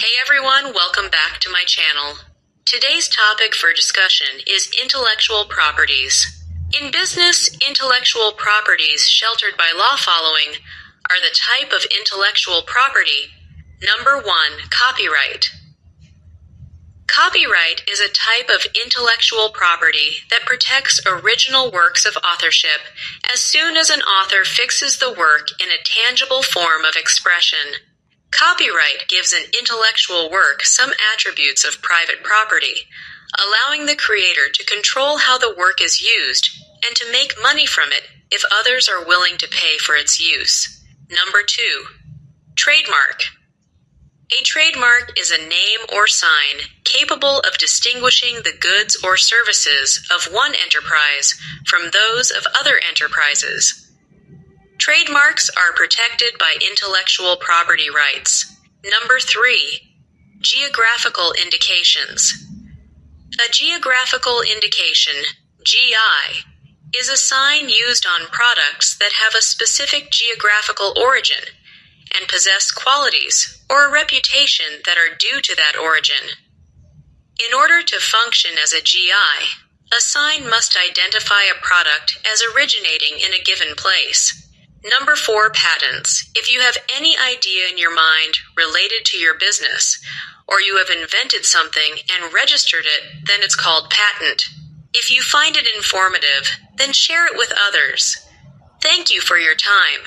Hey everyone, welcome back to my channel. Today's topic for discussion is intellectual properties. In business, intellectual properties sheltered by law following are the type of intellectual property. Number 1, copyright. Copyright is a type of intellectual property that protects original works of authorship as soon as an author fixes the work in a tangible form of expression. Copyright gives an intellectual work some attributes of private property, allowing the creator to control how the work is used and to make money from it if others are willing to pay for its use. Number 2, trademark. A trademark is a name or sign capable of distinguishing the goods or services of one enterprise from those of other enterprises. Trademarks are protected by intellectual property rights. Number 3, geographical indications. A geographical indication, GI, is a sign used on products that have a specific geographical origin and possess qualities or a reputation that are due to that origin. In order to function as a GI, a sign must identify a product as originating in a given place. Number 4, patents. If you have any idea in your mind related to your business, or you have invented something and registered it, then it's called patent. If you find it informative, then share it with others. Thank you for your time.